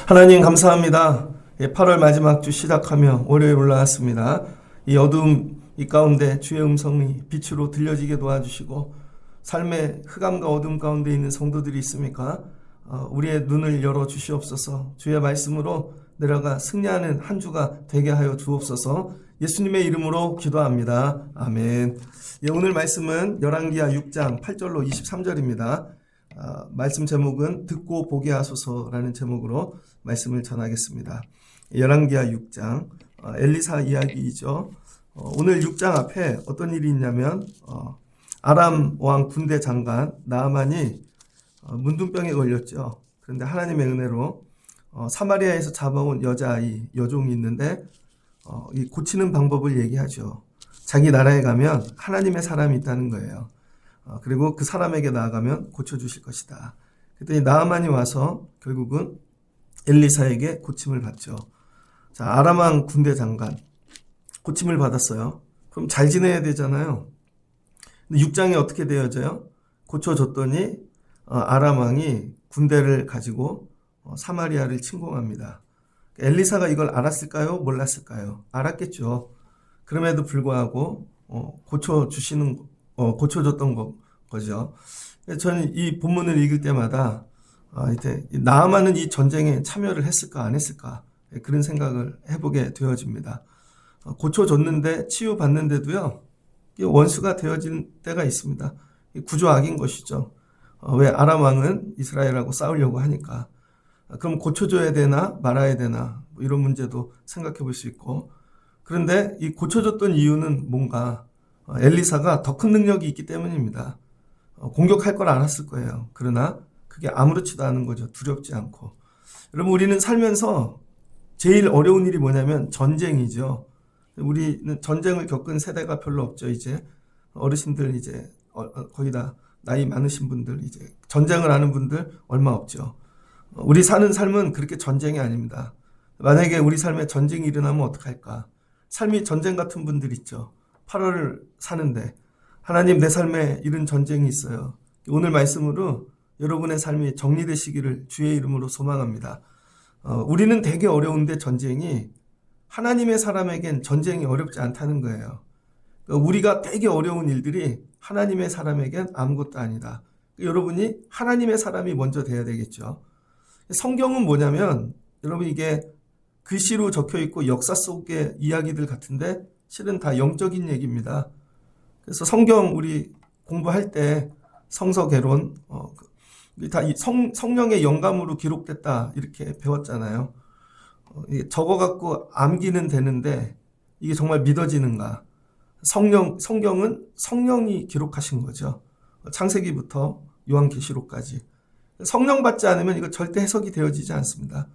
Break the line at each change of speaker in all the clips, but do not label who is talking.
하나님 감사합니다. 8월 마지막 주 시작하며 월요일 올라왔습니다. 이 어두움 이 가운데 주의 음성이 빛으로 들려지게 도와주시고 삶의 흑암과 어둠 가운데 있는 성도들이 있습니까? 우리의 눈을 열어 주시옵소서. 주의 말씀으로 내려가 승리하는 한 주가 되게 하여 주옵소서. 예수님의 이름으로 기도합니다. 아멘. 오늘 말씀은 열왕기하 6장 8절로 23절입니다. 말씀 제목은 듣고 보게 하소서라는 제목으로 말씀을 전하겠습니다. 열왕기하 6장 엘리사 이야기이죠. 오늘 6장 앞에 어떤 일이 있냐면 아람 왕 군대 장관 나아만이 문둥병에 걸렸죠. 그런데 하나님의 은혜로 사마리아에서 잡아온 여자아이 여종이 있는데 이 고치는 방법을 얘기하죠. 자기 나라에 가면 하나님의 사람이 있다는 거예요. 그리고 그 사람에게 나아가면 고쳐주실 것이다. 그랬더니 나아만이 와서 결국은 엘리사에게 고침을 받죠. 자, 아람 왕 군대 장관 고침을 받았어요. 그럼 잘 지내야 되잖아요. 근데 6장에 어떻게 되어져요? 고쳐줬더니 아람 왕이 군대를 가지고 사마리아를 침공합니다. 엘리사가 이걸 알았을까요? 몰랐을까요? 알았겠죠. 그럼에도 불구하고 고쳐줬던 거죠. 저는 이 본문을 읽을 때마다 이제 나아만은 이 전쟁에 참여를 했을까 안 했을까 그런 생각을 해보게 되어집니다. 고쳐줬는데 치유받는데도요 원수가 되어진 때가 있습니다. 구조악인 것이죠. 왜 아람 왕은 이스라엘하고 싸우려고 하니까. 그럼 고쳐줘야 되나 말아야 되나 뭐 이런 문제도 생각해 볼 수 있고. 그런데 이 고쳐줬던 이유는 뭔가 엘리사가 더 큰 능력이 있기 때문입니다. 공격할 걸 알았을 거예요. 그러나 그게 아무렇지도 않은 거죠. 두렵지 않고. 여러분 우리는 살면서 제일 어려운 일이 뭐냐면 전쟁이죠. 우리는 전쟁을 겪은 세대가 별로 없죠. 이제 어르신들 이제 거의 다 나이 많으신 분들 이제 전쟁을 하는 분들 얼마 없죠. 우리 사는 삶은 그렇게 전쟁이 아닙니다. 만약에 우리 삶에 전쟁이 일어나면 어떡할까? 삶이 전쟁 같은 분들 있죠. 8월을 사는데 하나님 내 삶에 이런 전쟁이 있어요. 오늘 말씀으로 여러분의 삶이 정리되시기를 주의 이름으로 소망합니다. 우리는 되게 어려운데 전쟁이 하나님의 사람에겐 전쟁이 어렵지 않다는 거예요. 우리가 되게 어려운 일들이 하나님의 사람에겐 아무것도 아니다. 여러분이 하나님의 사람이 먼저 돼야 되겠죠. 성경은 뭐냐면 여러분 이게 글씨로 적혀 있고 역사 속의 이야기들 같은데 실은 다 영적인 얘기입니다. 그래서 성경 우리 공부할 때 성서개론 다 성령의 영감으로 기록됐다 이렇게 배웠잖아요. 적어갖고 암기는 되는데 이게 정말 믿어지는가? 성경은 성령이 기록하신 거죠. 창세기부터 요한계시록까지. 성령 받지 않으면 이거 절대 해석이 되어지지 않습니다.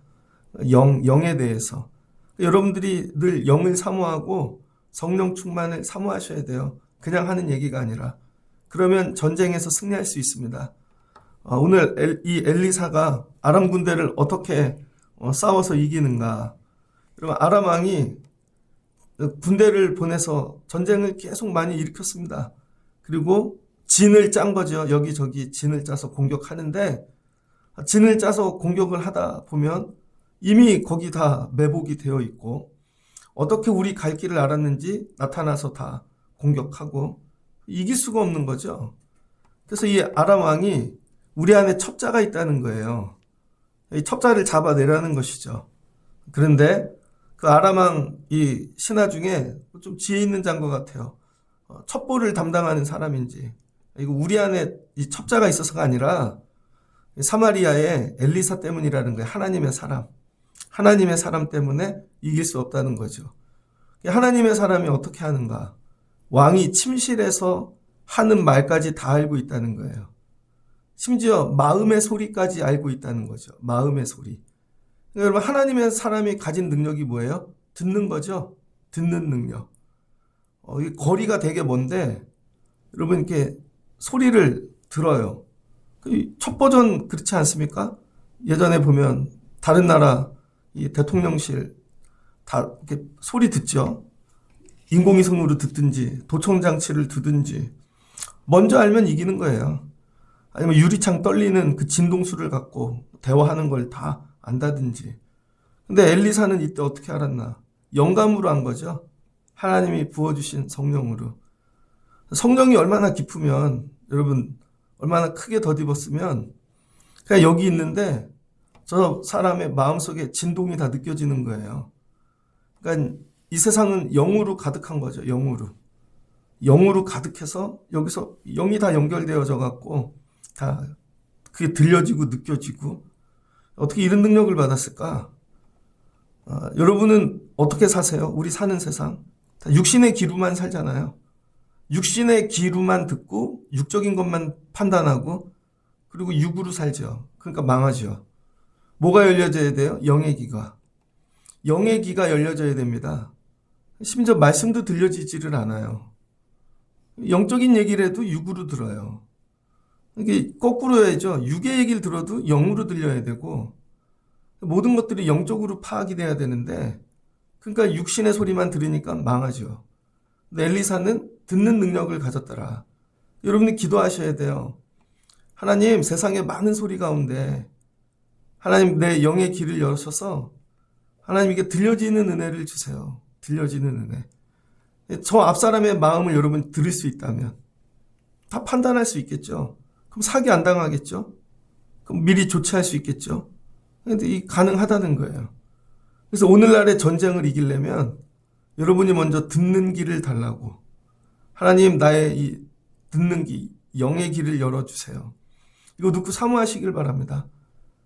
영에 대해서. 여러분들이 늘 영을 사모하고 성령 충만을 사모하셔야 돼요. 그냥 하는 얘기가 아니라. 그러면 전쟁에서 승리할 수 있습니다. 오늘 이 엘리사가 아람 군대를 어떻게 싸워서 이기는가. 여러분 아람 왕이 군대를 보내서 전쟁을 계속 많이 일으켰습니다. 그리고 진을 짠 거죠. 여기저기 진을 짜서 공격하는데 진을 짜서 공격을 하다 보면 이미 거기 다 매복이 되어 있고 어떻게 우리 갈 길을 알았는지 나타나서 다 공격하고 이길 수가 없는 거죠. 그래서 이 아람 왕이 우리 안에 첩자가 있다는 거예요. 이 첩자를 잡아내라는 것이죠. 그런데 그 아람 왕 이 신하 중에 좀 지혜 있는 자인 것 같아요. 첩보를 담당하는 사람인지 이거 우리 안에 이 첩자가 있어서가 아니라 사마리아의 엘리사 때문이라는 거예요. 하나님의 사람 때문에 이길 수 없다는 거죠. 하나님의 사람이 어떻게 하는가? 왕이 침실에서 하는 말까지 다 알고 있다는 거예요. 심지어 마음의 소리까지 알고 있다는 거죠. 마음의 소리. 여러분 하나님의 사람이 가진 능력이 뭐예요? 듣는 거죠. 듣는 능력. 이 거리가 되게 먼데 여러분 이렇게 소리를 들어요. 첫 버전 그렇지 않습니까? 예전에 보면 다른 나라 이 대통령실 다 이렇게 소리 듣죠. 인공위성으로 듣든지 도청장치를 두든지 먼저 알면 이기는 거예요. 아니면 유리창 떨리는 그 진동수를 갖고 대화하는 걸 다 안다든지. 근데 엘리사는 이때 어떻게 알았나? 영감으로 한 거죠. 하나님이 부어주신 성령으로. 성령이 얼마나 깊으면, 여러분 얼마나 크게 덧입었으면 그냥 여기 있는데 저 사람의 마음속에 진동이 다 느껴지는 거예요. 그러니까 이 세상은 영으로 가득한 거죠. 영으로 가득해서 여기서 영이 다 연결되어져 갖고 다 그게 들려지고 느껴지고. 어떻게 이런 능력을 받았을까? 여러분은 어떻게 사세요? 우리 사는 세상 다 육신의 기로만 살잖아요. 육신의 기로만 듣고 육적인 것만 판단하고 그리고 육으로 살죠. 그러니까 망하죠. 뭐가 열려져야 돼요? 영의 귀가. 영의 귀가 열려져야 됩니다. 심지어 말씀도 들려지지를 않아요. 영적인 얘기를 해도 육으로 들어요. 이게 거꾸로 해야죠. 육의 얘기를 들어도 영으로 들려야 되고 모든 것들이 영적으로 파악이 돼야 되는데 그러니까 육신의 소리만 들으니까 망하죠. 근데 엘리사는 듣는 능력을 가졌더라. 여러분이 기도하셔야 돼요. 하나님, 세상에 많은 소리 가운데 하나님 내 영의 귀를 여셔서 하나님에게 들려지는 은혜를 주세요. 들려지는 은혜. 저 앞사람의 마음을 여러분 들을 수 있다면 다 판단할 수 있겠죠. 그럼 사기 안 당하겠죠. 그럼 미리 조치할 수 있겠죠. 근데 이 가능하다는 거예요. 그래서 오늘날의 전쟁을 이기려면 여러분이 먼저 듣는 귀를 달라고. 하나님, 나의 이 듣는 귀, 영의 귀를 열어주세요. 이거 놓고 사모하시길 바랍니다.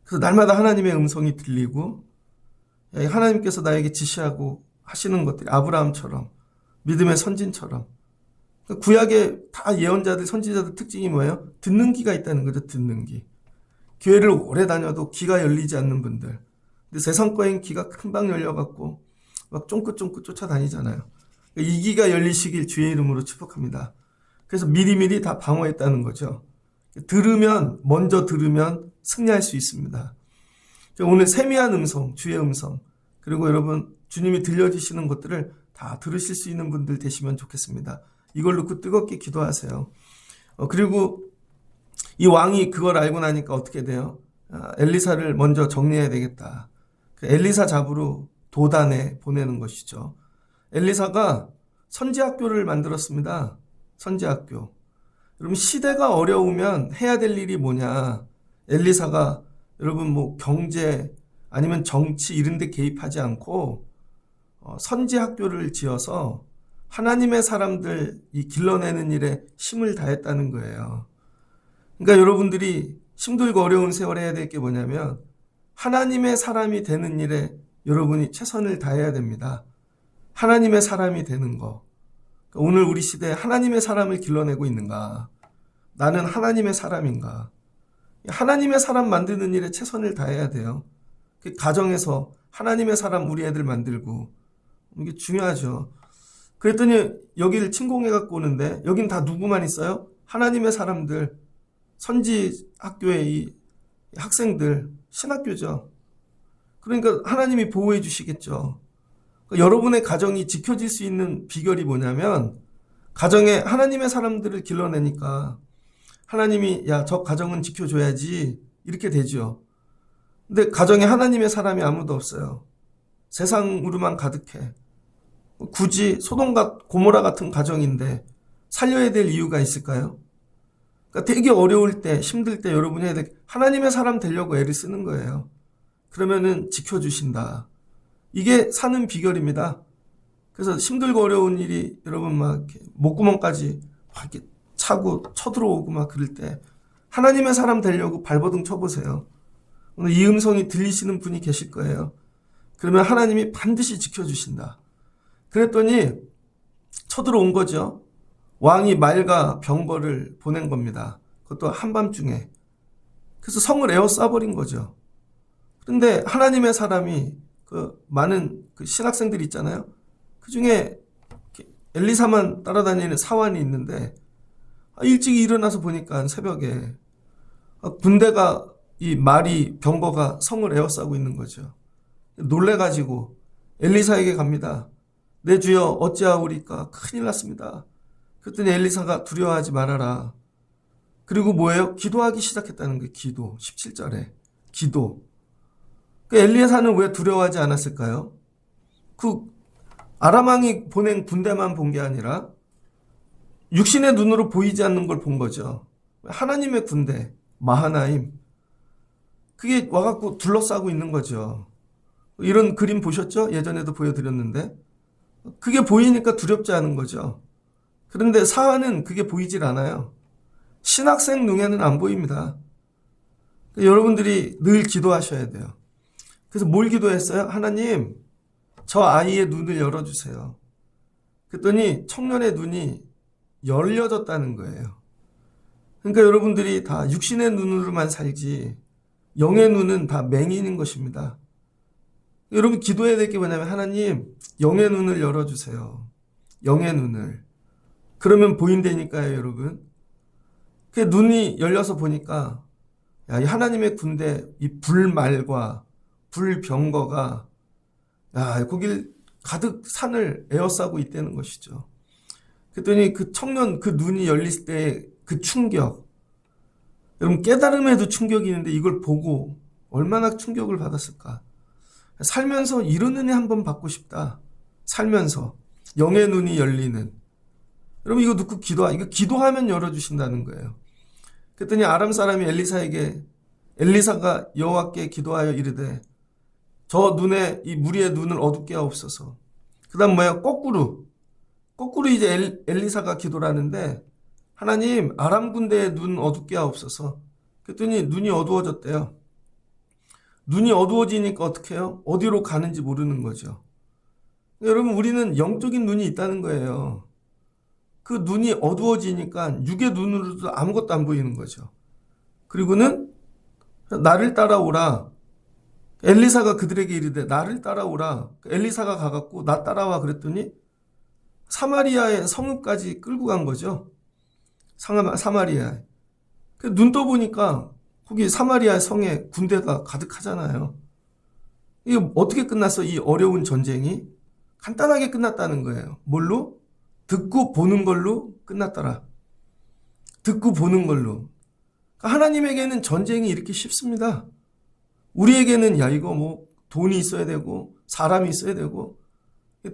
그래서 날마다 하나님의 음성이 들리고 하나님께서 나에게 지시하고 하시는 것들이 아브라함처럼 믿음의 선진처럼. 구약의 다 예언자들, 선지자들 특징이 뭐예요? 듣는 귀가 있다는 거죠. 듣는 귀. 교회를 오래 다녀도 귀가 열리지 않는 분들. 근데 세상 거엔 귀가 금방 열려갖고 막 쫑긋쫑긋 쫓아다니잖아요. 이 귀가 열리시길 주의 이름으로 축복합니다. 그래서 미리미리 다 방어했다는 거죠. 먼저 들으면 승리할 수 있습니다. 오늘 세미한 음성, 주의 음성, 그리고 여러분 주님이 들려주시는 것들을 다 들으실 수 있는 분들 되시면 좋겠습니다. 이걸 놓고 뜨겁게 기도하세요. 그리고 이 왕이 그걸 알고 나니까 어떻게 돼요? 엘리사를 먼저 정리해야 되겠다. 엘리사 잡으러 도단에 보내는 것이죠. 엘리사가 선지학교를 만들었습니다. 선지학교. 여러분 시대가 어려우면 해야 될 일이 뭐냐? 엘리사가 여러분 뭐 경제 아니면 정치 이런 데 개입하지 않고 선지학교를 지어서 하나님의 사람들 이 길러내는 일에 힘을 다했다는 거예요. 그러니까 여러분들이 힘들고 어려운 세월에 해야 될 게 뭐냐면 하나님의 사람이 되는 일에 여러분이 최선을 다해야 됩니다. 하나님의 사람이 되는 거. 오늘 우리 시대에 하나님의 사람을 길러내고 있는가? 나는 하나님의 사람인가? 하나님의 사람 만드는 일에 최선을 다해야 돼요. 가정에서 하나님의 사람 우리 애들 만들고 이게 중요하죠. 그랬더니 여기를 침공해 갖고 오는데 여긴 다 누구만 있어요? 하나님의 사람들, 선지 학교의 이 학생들, 신학교죠. 그러니까 하나님이 보호해 주시겠죠. 여러분의 가정이 지켜질 수 있는 비결이 뭐냐면 가정에 하나님의 사람들을 길러내니까 하나님이 야, 저 가정은 지켜줘야지 이렇게 되죠. 근데 가정에 하나님의 사람이 아무도 없어요. 세상으로만 가득해. 굳이 소돔과 고모라 같은 가정인데 살려야 될 이유가 있을까요? 그러니까 되게 어려울 때, 힘들 때 여러분이 해야 될 하나님의 사람 되려고 애를 쓰는 거예요. 그러면은 지켜주신다. 이게 사는 비결입니다. 그래서 힘들고 어려운 일이 여러분 막 이렇게 목구멍까지 막 이렇게 차고 쳐들어오고 막 그럴 때 하나님의 사람 되려고 발버둥 쳐보세요. 오늘 이 음성이 들리시는 분이 계실 거예요. 그러면 하나님이 반드시 지켜주신다. 그랬더니 쳐들어온 거죠. 왕이 말과 병거를 보낸 겁니다. 그것도 한밤중에. 그래서 성을 에워싸버린 거죠. 그런데 하나님의 사람이 많은 신학생들이 있잖아요. 그 중에 엘리사만 따라다니는 사환이 있는데 일찍 일어나서 보니까 새벽에 군대가 이 말이 병거가 성을 에워싸고 있는 거죠. 놀래가지고 엘리사에게 갑니다. 내 주여 어찌하오리까? 큰일 났습니다. 그랬더니 엘리사가 두려워하지 말아라. 그리고 뭐예요? 기도하기 시작했다는 거예요. 기도. 17절에 기도. 그 엘리사는 왜 두려워하지 않았을까요? 그 아람 왕이 보낸 군대만 본 게 아니라 육신의 눈으로 보이지 않는 걸 본 거죠. 하나님의 군대, 마하나임. 그게 와갖고 둘러싸고 있는 거죠. 이런 그림 보셨죠? 예전에도 보여드렸는데. 그게 보이니까 두렵지 않은 거죠. 그런데 사안은 그게 보이질 않아요. 신학생 눈에는 안 보입니다. 여러분들이 늘 기도하셔야 돼요. 그래서 뭘 기도했어요? 하나님, 저 아이의 눈을 열어주세요. 그랬더니 청년의 눈이 열려졌다는 거예요. 그러니까 여러분들이 다 육신의 눈으로만 살지 영의 눈은 다 맹인인 것입니다. 여러분 기도해야 될 게 뭐냐면 하나님 영의 눈을 열어주세요. 영의 눈을. 그러면 보인다니까요 여러분. 그 눈이 열려서 보니까 야, 이 하나님의 군대 이 불말과 불병거가 야, 거길 가득 산을 에워싸고 있다는 것이죠. 그랬더니 그 청년 그 눈이 열릴 때 그 충격. 여러분 깨달음에도 충격이 있는데 이걸 보고 얼마나 충격을 받았을까. 살면서 이런 은혜 한번 받고 싶다. 살면서 영의 눈이 열리는. 여러분 이거 듣고 이거 기도하면 열어주신다는 거예요. 그랬더니 아람 사람이 엘리사에게 엘리사가 여호와께 기도하여 이르되 저 눈에 이 무리의 눈을 어둡게 하옵소서. 그 다음 뭐야? 거꾸로 이제 엘리사가 기도를 하는데 하나님 아람 군대의 눈 어둡게 하옵소서. 그랬더니 눈이 어두워졌대요. 눈이 어두워지니까 어떻게 해요? 어디로 가는지 모르는 거죠. 여러분 우리는 영적인 눈이 있다는 거예요. 그 눈이 어두워지니까 육의 눈으로도 아무것도 안 보이는 거죠. 그리고는 나를 따라오라. 엘리사가 그들에게 이르되 나를 따라오라. 엘리사가 가갖고 나 따라와 그랬더니 사마리아의 성읍까지 끌고 간 거죠. 사마리아에. 눈 떠보니까 거기 사마리아 성에 군대가 가득하잖아요. 이게 어떻게 끝났어? 이 어려운 전쟁이 간단하게 끝났다는 거예요. 뭘로? 듣고 보는 걸로 끝났더라. 듣고 보는 걸로. 하나님에게는 전쟁이 이렇게 쉽습니다. 우리에게는 야 이거 뭐 돈이 있어야 되고 사람이 있어야 되고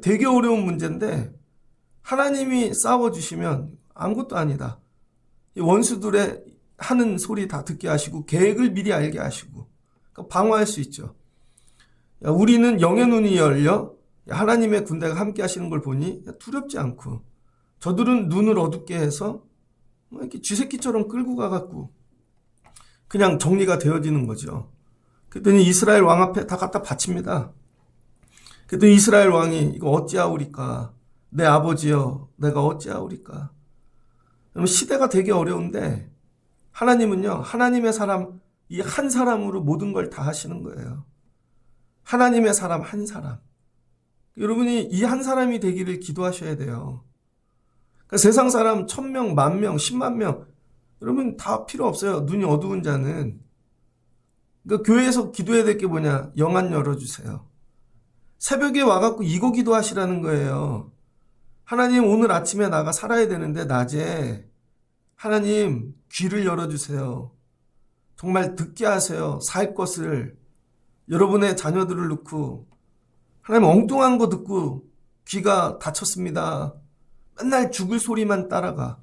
되게 어려운 문제인데 하나님이 싸워주시면 아무것도 아니다. 원수들의 하는 소리 다 듣게 하시고 계획을 미리 알게 하시고 방어할 수 있죠. 야, 우리는 영의 눈이 열려 하나님의 군대가 함께 하시는 걸 보니 두렵지 않고 저들은 눈을 어둡게 해서 이렇게 쥐새끼처럼 끌고 가갖고 그냥 정리가 되어지는 거죠. 그랬더니 이스라엘 왕 앞에 다 갖다 바칩니다. 그랬더니 이스라엘 왕이 이거 어찌하오리까? 내 아버지여 내가 어찌하오리까? 시대가 되게 어려운데 하나님은요 하나님의 사람 이 한 사람으로 모든 걸 다 하시는 거예요. 하나님의 사람 한 사람. 여러분이 이 한 사람이 되기를 기도하셔야 돼요. 그러니까 세상 사람 1000명, 10,000명, 100,000명 여러분 다 필요 없어요. 눈이 어두운 자는. 그러니까 교회에서 기도해야 될 게 뭐냐? 영안 열어주세요. 새벽에 와갖고 이거 기도하시라는 거예요. 하나님 오늘 아침에 나가 살아야 되는데 낮에 하나님 귀를 열어주세요. 정말 듣게 하세요. 살 것을. 여러분의 자녀들을 놓고 하나님 엉뚱한 거 듣고 귀가 닫혔습니다. 맨날 죽을 소리만 따라가.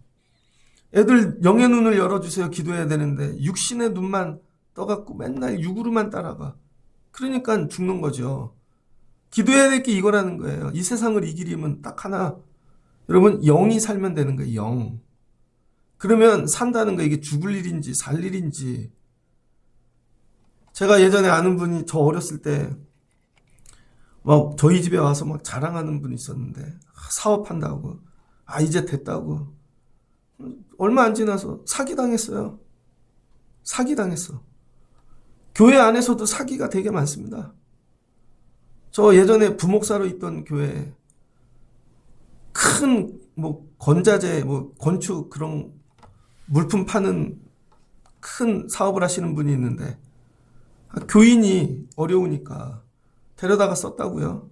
애들 영의 눈을 열어주세요. 기도해야 되는데 육신의 눈만 떠갖고 맨날 육으로만 따라가. 그러니까 죽는 거죠. 기도해야 될 게 이거라는 거예요. 이 세상을 이기려면 딱 하나. 여러분 영이 살면 되는 거예요. 영. 그러면 산다는 거 이게 죽을 일인지 살 일인지. 제가 예전에 아는 분이 저 어렸을 때 막 저희 집에 와서 막 자랑하는 분이 있었는데 사업한다고 이제 됐다고 얼마 안 지나서 사기당했어요. 사기당했어. 교회 안에서도 사기가 되게 많습니다. 저 예전에 부목사로 있던 교회에 큰 뭐 건자재 뭐 건축 그런 물품 파는 큰 사업을 하시는 분이 있는데 교인이 어려우니까 데려다가 썼다고요.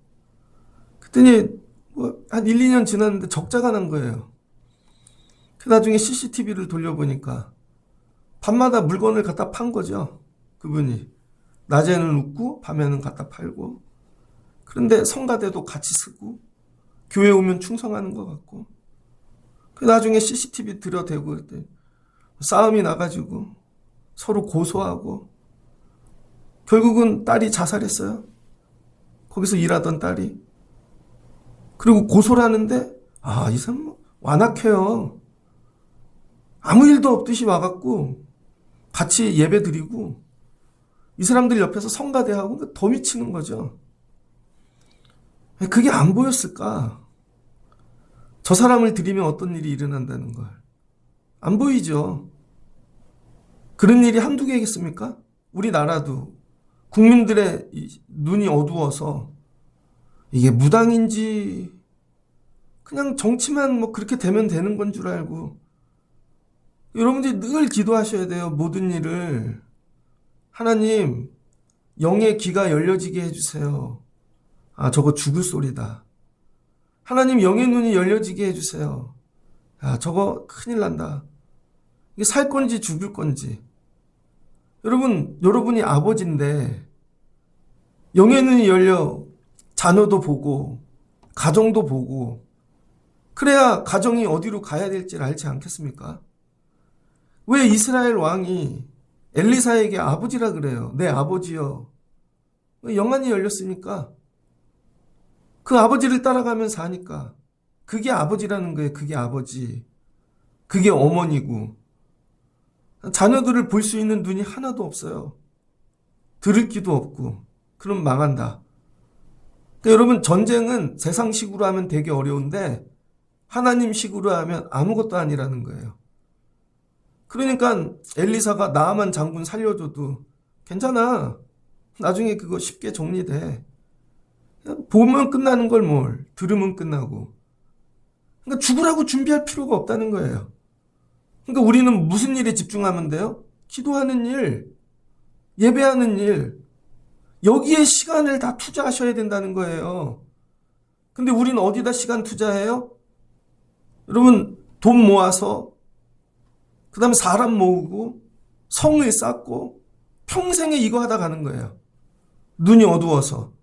그랬더니 한 1, 2년 지났는데 적자가 난 거예요. 그 나중에 CCTV를 돌려보니까 밤마다 물건을 갖다 판 거죠. 그분이. 낮에는 웃고 밤에는 갖다 팔고. 그런데 성가대도 같이 쓰고 교회 오면 충성하는 것 같고. 그 나중에 CCTV 들여대고 그랬더니 싸움이 나가지고 서로 고소하고 결국은 딸이 자살했어요. 거기서 일하던 딸이. 그리고 고소를 하는데 이 사람 완악해요. 아무 일도 없듯이 와갖고 같이 예배 드리고 이 사람들 옆에서 성가대하고 더 미치는 거죠. 그게 안 보였을까? 저 사람을 들이면 어떤 일이 일어난다는 걸. 안 보이죠. 그런 일이 한두 개겠습니까? 우리나라도 국민들의 눈이 어두워서 이게 무당인지 그냥 정치만 뭐 그렇게 되면 되는 건 줄 알고 여러분들이 늘 기도하셔야 돼요. 모든 일을. 하나님, 영의 귀가 열려지게 해주세요. 저거 죽을 소리다. 하나님, 영의 눈이 열려지게 해주세요. 저거 큰일 난다. 이게 살 건지 죽을 건지. 여러분이 아버지인데 영의 눈이 열려 자녀도 보고 가정도 보고 그래야 가정이 어디로 가야 될지를 알지 않겠습니까? 왜 이스라엘 왕이 엘리사에게 아버지라 그래요? 내 아버지요. 영안이 열렸으니까 그 아버지를 따라가면 사니까 그게 아버지라는 거예요. 그게 아버지. 그게 어머니고 자녀들을 볼 수 있는 눈이 하나도 없어요. 들을 귀도 없고 그럼 망한다. 그러니까 여러분 전쟁은 세상식으로 하면 되게 어려운데 하나님식으로 하면 아무것도 아니라는 거예요. 그러니까 엘리사가 나아만 장군 살려줘도 괜찮아. 나중에 그거 쉽게 정리돼. 보면 끝나는 걸 뭘. 들으면 끝나고. 그러니까 죽으라고 준비할 필요가 없다는 거예요. 그러니까 우리는 무슨 일에 집중하면 돼요? 기도하는 일, 예배하는 일. 여기에 시간을 다 투자하셔야 된다는 거예요. 근데 우리는 어디다 시간 투자해요? 여러분 돈 모아서 그 다음에 사람 모으고 성을 쌓고 평생에 이거 하다 가는 거예요. 눈이 어두워서.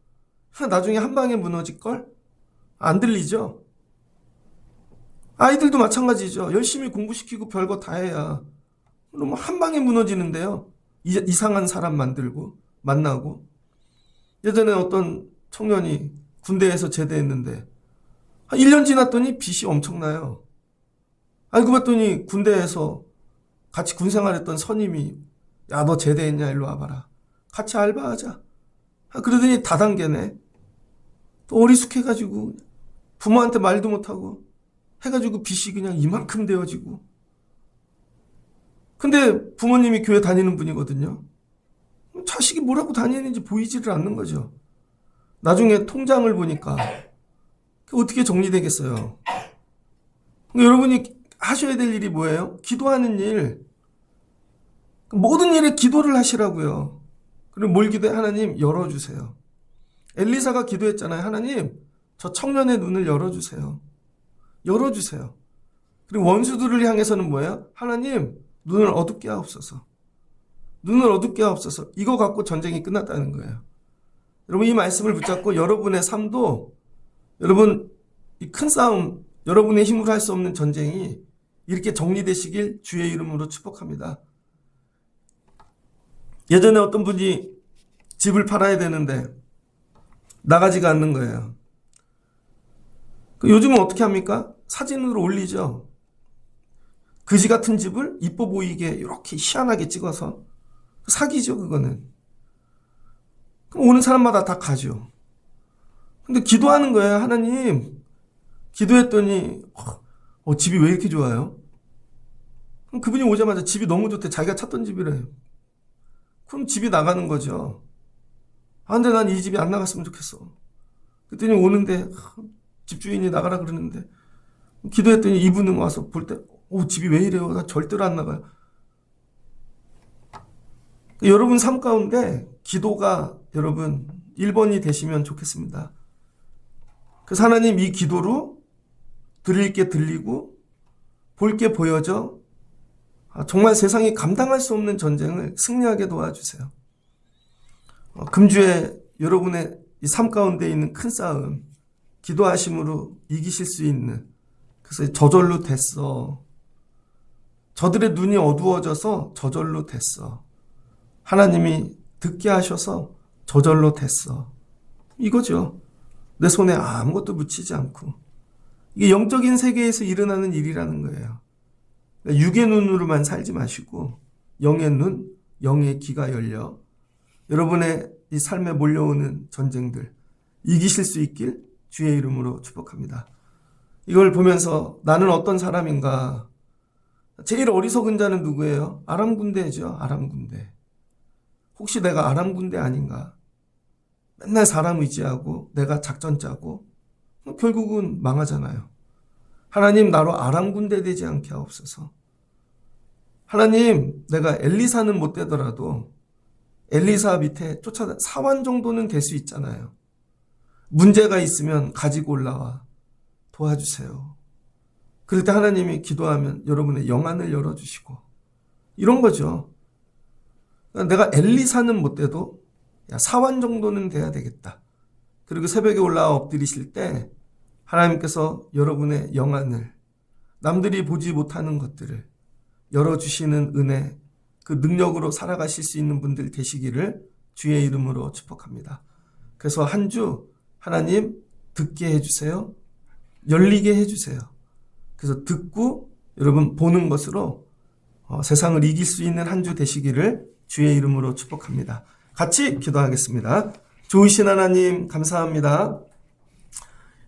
나중에 한 방에 무너질걸? 안 들리죠? 아이들도 마찬가지죠. 열심히 공부시키고 별거 다 해야 그럼 한 방에 무너지는데요. 이상한 사람 만나고. 예전에 어떤 청년이 군대에서 제대했는데 한 1년 지났더니 빚이 엄청나요. 알고 봤더니 군대에서 같이 군생활했던 선임이 야, 너 제대했냐? 일로 와봐라. 같이 알바하자. 그러더니 다단계네. 또 어리숙해가지고 부모한테 말도 못하고 해가지고 빚이 그냥 이만큼 되어지고. 근데 부모님이 교회 다니는 분이거든요. 자식이 뭐라고 다니는지 보이지를 않는 거죠. 나중에 통장을 보니까 어떻게 정리되겠어요? 여러분이 하셔야 될 일이 뭐예요? 기도하는 일. 모든 일에 기도를 하시라고요. 그리고 뭘 기도해? 하나님 열어주세요. 엘리사가 기도했잖아요. 하나님 저 청년의 눈을 열어주세요. 열어주세요. 그리고 원수들을 향해서는 뭐예요? 하나님 눈을 어둡게 하옵소서. 눈을 어둡게 하옵소서. 이거 갖고 전쟁이 끝났다는 거예요. 여러분 이 말씀을 붙잡고 여러분의 삶도 여러분 이 큰 싸움 여러분의 힘으로 할 수 없는 전쟁이 이렇게 정리되시길 주의 이름으로 축복합니다. 예전에 어떤 분이 집을 팔아야 되는데 나가지가 않는 거예요. 요즘은 어떻게 합니까? 사진으로 올리죠. 그지 같은 집을 이뻐 보이게 이렇게 희한하게 찍어서 사기죠, 그거는. 그럼 오는 사람마다 다 가죠. 근데 기도하는 거예요. 하나님, 기도했더니 집이 왜 이렇게 좋아요? 그럼 그분이 오자마자 집이 너무 좋대. 자기가 찾던 집이래요. 그럼 집이 나가는 거죠. 근데 난 이 집이 안 나갔으면 좋겠어. 그랬더니 오는데 집주인이 나가라 그러는데 기도했더니 이분은 와서 볼 때 집이 왜 이래요? 나 절대로 안 나가요. 여러분 삶 가운데 기도가 여러분 1번이 되시면 좋겠습니다. 그래서 하나님 이 기도로 드릴 게 들리고 볼 게 보여져 정말 세상이 감당할 수 없는 전쟁을 승리하게 도와주세요. 금주에 여러분의 이 삶 가운데 있는 큰 싸움, 기도하심으로 이기실 수 있는, 그래서 저절로 됐어. 저들의 눈이 어두워져서 저절로 됐어. 하나님이 듣게 하셔서 저절로 됐어. 이거죠. 내 손에 아무것도 묻히지 않고. 이게 영적인 세계에서 일어나는 일이라는 거예요. 육의 눈으로만 살지 마시고 영의 눈, 영의 귀가 열려 여러분의 이 삶에 몰려오는 전쟁들 이기실 수 있길 주의 이름으로 축복합니다. 이걸 보면서 나는 어떤 사람인가? 제일 어리석은 자는 누구예요? 아람 군대죠. 아람 군대. 혹시 내가 아람 군대 아닌가? 맨날 사람 의지하고 내가 작전 짜고 결국은 망하잖아요. 하나님 나로 아람 군대 되지 않게 하옵소서. 하나님 내가 엘리사는 못 되더라도 엘리사 밑에 쫓아다 사환 정도는 될 수 있잖아요. 문제가 있으면 가지고 올라와 도와주세요. 그럴 때 하나님이 기도하면 여러분의 영안을 열어주시고 이런 거죠. 내가 엘리사는 못 돼도 사환 정도는 돼야 되겠다. 그리고 새벽에 올라와 엎드리실 때 하나님께서 여러분의 영안을 남들이 보지 못하는 것들을 열어주시는 은혜, 그 능력으로 살아가실 수 있는 분들 되시기를 주의 이름으로 축복합니다. 그래서 한 주 하나님 듣게 해주세요. 열리게 해주세요. 그래서 듣고 여러분 보는 것으로 세상을 이길 수 있는 한 주 되시기를 주의 이름으로 축복합니다. 같이 기도하겠습니다. 좋으신 하나님 감사합니다.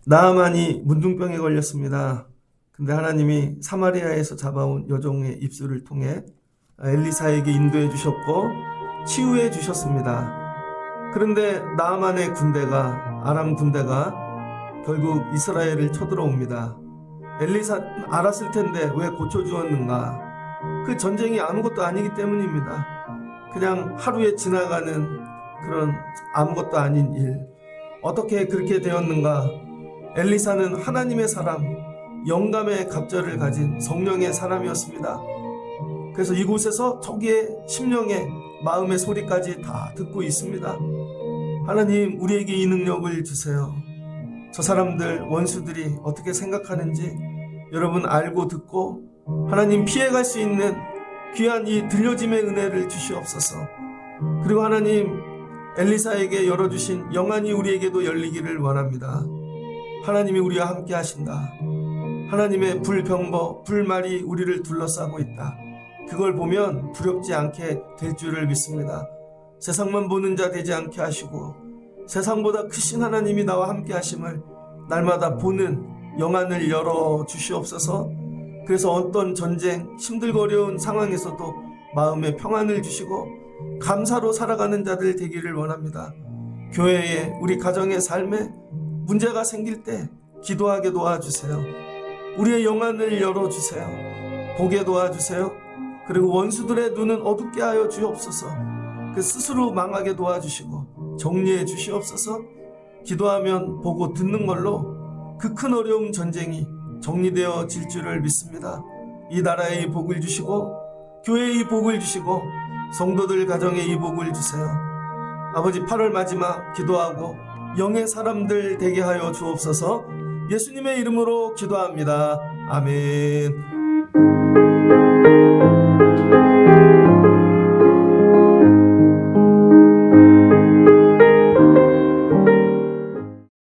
나아만이 문둥병에 걸렸습니다. 근데 하나님이 사마리아에서 잡아온 여종의 입술을 통해 엘리사에게 인도해 주셨고 치유해 주셨습니다. 그런데 나아만의 군대가 아람 군대가 결국 이스라엘을 쳐들어옵니다. 엘리사 알았을 텐데 왜 고쳐주었는가? 그 전쟁이 아무것도 아니기 때문입니다. 그냥 하루에 지나가는 그런 아무것도 아닌 일. 어떻게 그렇게 되었는가? 엘리사는 하나님의 사람, 영감의 갑절을 가진 성령의 사람이었습니다. 그래서 이곳에서 저기의 심령의 마음의 소리까지 다 듣고 있습니다. 하나님 우리에게 이 능력을 주세요. 저 사람들 원수들이 어떻게 생각하는지 여러분 알고 듣고 하나님 피해갈 수 있는 귀한 이 들려짐의 은혜를 주시옵소서. 그리고 하나님 엘리사에게 열어주신 영안이 우리에게도 열리기를 원합니다. 하나님이 우리와 함께 하신다. 하나님의 불병거, 불말이 우리를 둘러싸고 있다. 그걸 보면 두렵지 않게 될 줄을 믿습니다. 세상만 보는 자 되지 않게 하시고 세상보다 크신 하나님이 나와 함께 하심을 날마다 보는 영안을 열어 주시옵소서. 그래서 어떤 전쟁, 힘들고 어려운 상황에서도 마음의 평안을 주시고 감사로 살아가는 자들 되기를 원합니다. 교회에 우리 가정의 삶에 문제가 생길 때 기도하게 도와주세요. 우리의 영안을 열어주세요. 보게 도와주세요. 그리고 원수들의 눈은 어둡게 하여 주옵소서. 그 스스로 망하게 도와주시고 정리해 주시옵소서. 기도하면 보고 듣는 걸로 그 큰 어려움 전쟁이 정리되어질 줄을 믿습니다. 이 나라에 이 복을 주시고 교회에 이 복을 주시고 성도들 가정에 이 복을 주세요. 아버지 8월 마지막 기도하고 영의 사람들 되게 하여 주옵소서. 예수님의 이름으로 기도합니다. 아멘.